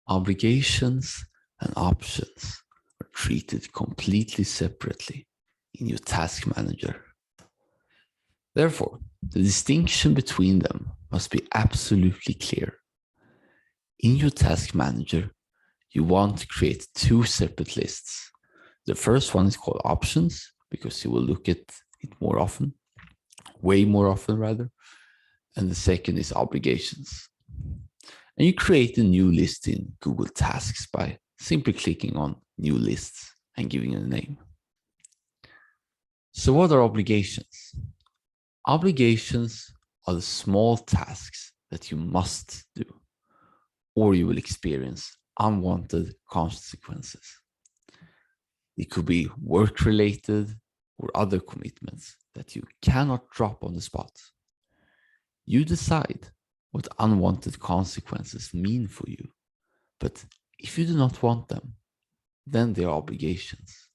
Obligations and options are treated completely separately in your task manager. Therefore, the distinction between them must be absolutely clear. In your task manager, you want to create two separate lists. The first one is called options because you will look at it more often, way more often rather. And the second is obligations. And you create a new list in Google Tasks by simply clicking on New Lists and giving it a name. So what are obligations? Obligations are the small tasks that you must do, or you will experience unwanted consequences. It could be work-related or other commitments that you cannot drop on the spot. You decide what unwanted consequences mean for you, but if you do not want them, then they are obligations.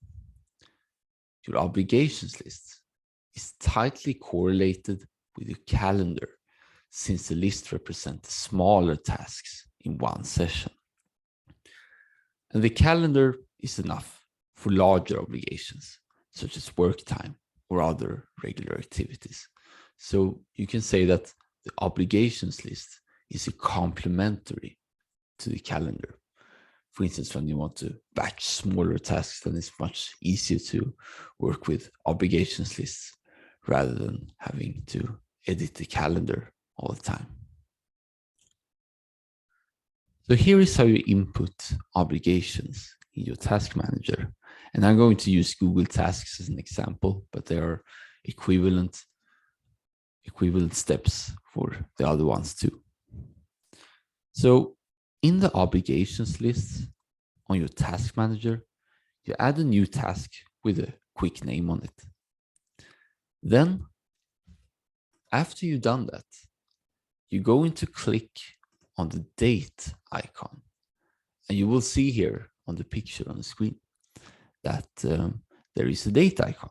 Your obligations list is tightly correlated with your calendar, since the list represents smaller tasks in one session. And the calendar is enough for larger obligations, such as work time or other regular activities. So you can say that the obligations list is a complementary to the calendar. For instance, when you want to batch smaller tasks, then it's much easier to work with obligations lists rather than having to edit the calendar all the time. So here is how you input obligations in your task manager. And I'm going to use Google Tasks as an example, but there are equivalent steps for the other ones too. So in the obligations list on your task manager, you add a new task with a quick name on it. Then, after you've done that, you're going to click on the date icon. And you will see here on the picture on the screen that there is a date icon.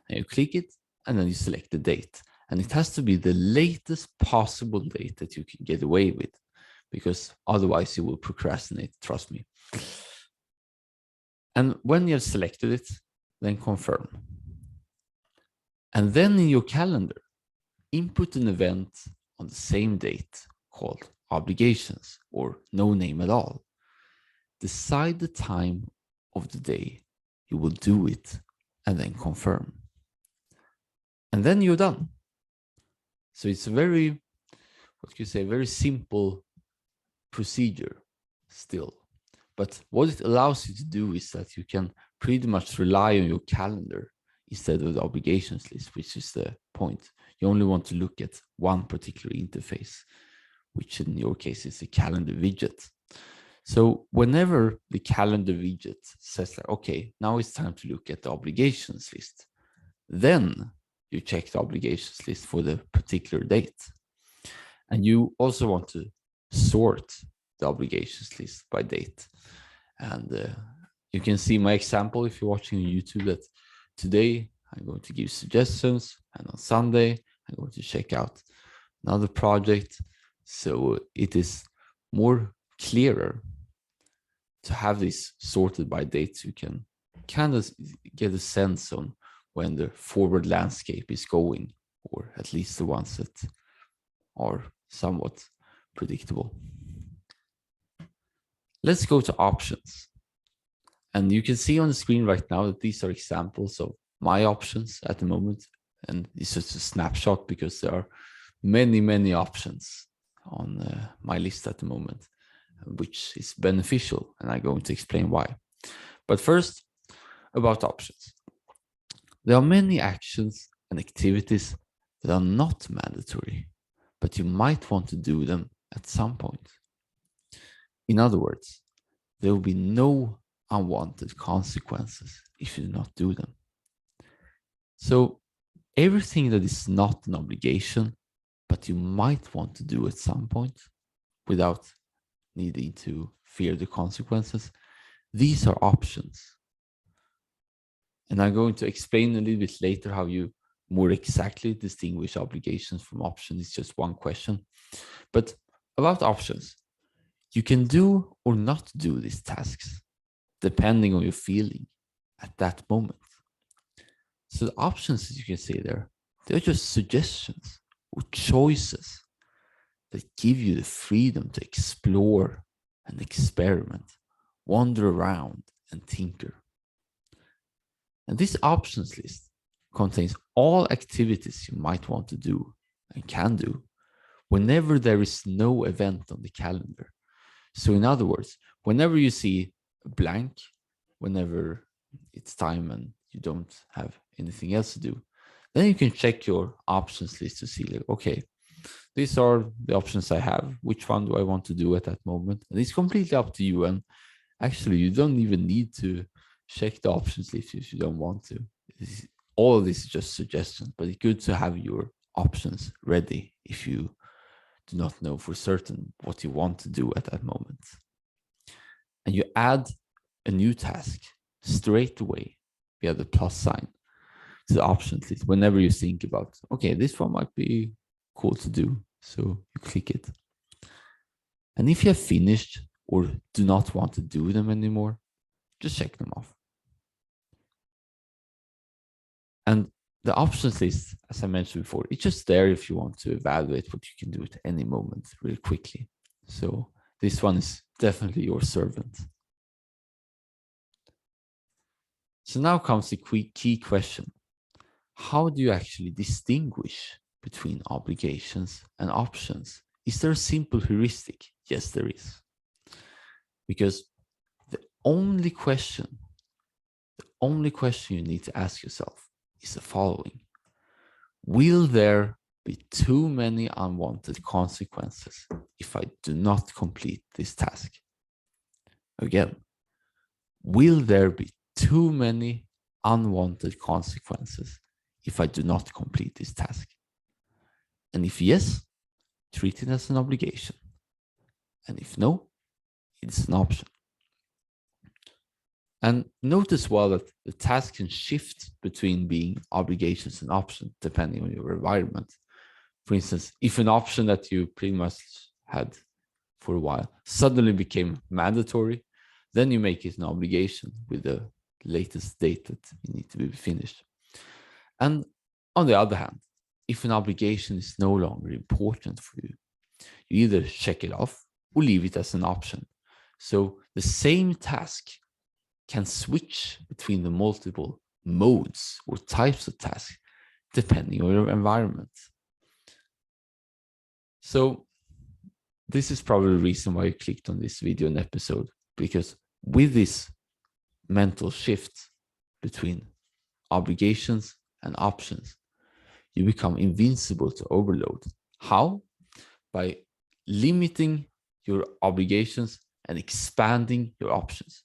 And you click it, and then you select the date. And it has to be the latest possible date that you can get away with, because otherwise you will procrastinate, trust me. And when you have selected it, then confirm. And then in your calendar, input an event on the same date called obligations or no name at all. Decide the time of the day you will do it and then confirm. And then you're done. So it's a very, very simple procedure still. But what it allows you to do is that you can pretty much rely on your calendar instead of the obligations list, which is the point. You only want to look at one particular interface, which in your case is a calendar widget. So whenever the calendar widget says that, okay, now it's time to look at the obligations list, then you check the obligations list for the particular date. And you also want to sort the obligations list by date. And you can see my example if you're watching on YouTube that today I'm going to give suggestions, and on Sunday I'm going to check out another project. So it is more clearer to have this sorted by dates. You can kind of get a sense on when the forward landscape is going, or at least the ones that are somewhat predictable. Let's go to options. And you can see on the screen right now that these are examples of my options at the moment. And it's just a snapshot because there are many, many options on my list at the moment, which is beneficial. And I'm going to explain why. But first, about options. There are many actions and activities that are not mandatory, but you might want to do them at some point. In other words, there will be no unwanted consequences if you do not do them. So everything that is not an obligation, but you might want to do at some point without needing to fear the consequences, these are options. And I'm going to explain a little bit later how you more exactly distinguish obligations from options. It's just one question. But about options, You can do or not do these tasks depending on your feeling at that moment. So the options, as you can see there, they're just suggestions or choices that give you the freedom to explore and experiment, wander around and tinker. And this options list contains all activities you might want to do and can do whenever there is no event on the calendar. So in other words, whenever you see a blank, whenever it's time and you don't have anything else to do, then you can check your options list to see, like, okay, these are the options I have. Which one do I want to do at that moment? And it's completely up to you. And actually, you don't even need to check the options list if you don't want to. All of this is just suggestions, but it's good to have your options ready if you do not know for certain what you want to do at that moment. And you add a new task straight away via the plus sign to the options list whenever you think about, okay, this one might be cool to do. So you click it. And if you have finished or do not want to do them anymore, just check them off. And the options list, as I mentioned before, it's just there if you want to evaluate what you can do at any moment really quickly. So this one is definitely your servant. So now comes the key question. How do you actually distinguish between obligations and options? Is there a simple heuristic? Yes, there is. Because the only question you need to ask yourself is the following. Will there be too many unwanted consequences if I do not complete this task? Again, will there be too many unwanted consequences if I do not complete this task? And if yes, treat it as an obligation. And if no, it's an option. And notice well that the task can shift between being obligations and options depending on your environment. For instance, if an option that you pretty much had for a while suddenly became mandatory, then you make it an obligation with the latest date that you need to be finished. And on the other hand, if an obligation is no longer important for you, you either check it off or leave it as an option. So the same task can switch between the multiple modes or types of tasks depending on your environment. So this is probably the reason why you clicked on this video and episode, because with this mental shift between obligations and options, you become invincible to overload. How? By limiting your obligations and expanding your options.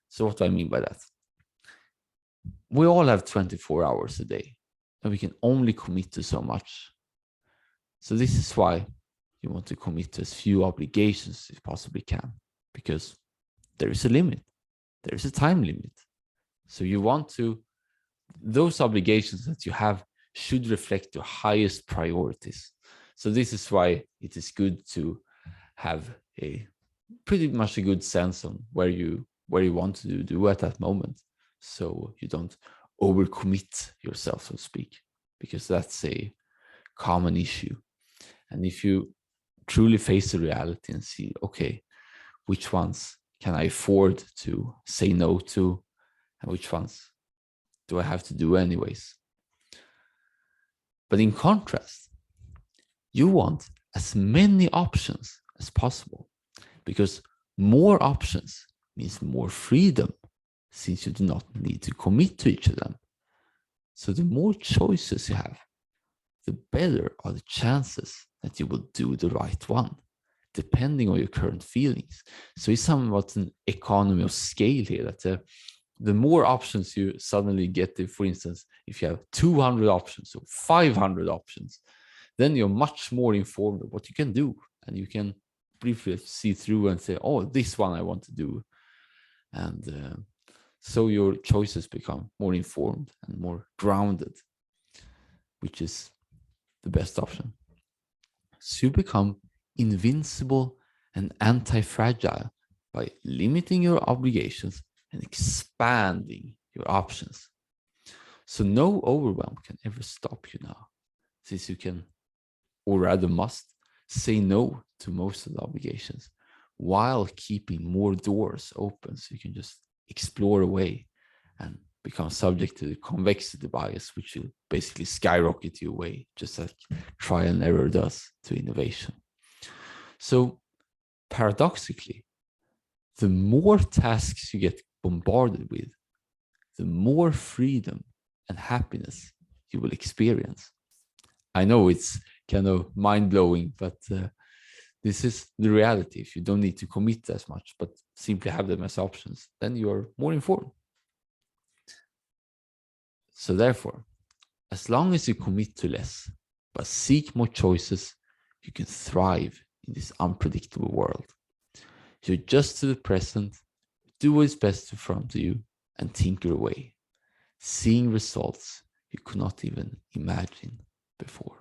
So what do I mean by that? We all have 24 hours a day, and we can only commit to so much. So this is why you want to commit to as few obligations as you possibly can, because there is a limit. There is a time limit. So you want to, those obligations that you have should reflect your highest priorities. So this is why it is good to have a pretty much a good sense on where you want to do at that moment. So you don't overcommit yourself, so to speak, because that's a common issue. And if you truly face the reality and see, okay, which ones can I afford to say no to, and which ones do I have to do anyways? But in contrast, you want as many options as possible, because more options means more freedom, since you do not need to commit to each of them. So the more choices you have, the better are the chances that you will do the right one, depending on your current feelings. So it's somewhat an economy of scale here, that the more options you suddenly get, for instance, if you have 200 options or 500 options, then you're much more informed of what you can do. And you can briefly see through and say, oh, this one I want to do. And so your choices become more informed and more grounded, which is the best option. So you become invincible and antifragile by limiting your obligations and expanding your options. So no overwhelm can ever stop you now, since you can, or rather must, say no to most of the obligations while keeping more doors open so you can just explore away and become subject to the convexity bias, which will basically skyrocket you away, just like trial and error does to innovation. So paradoxically, the more tasks you get bombarded with, the more freedom and happiness you will experience. I know it's kind of mind-blowing, but this is the reality. If you don't need to commit as much, but simply have them as options, then you are more informed. So therefore, as long as you commit to less, but seek more choices, you can thrive in this unpredictable world. You adjust to the present, do what is best in front of you, and tinker away, seeing results you could not even imagine before.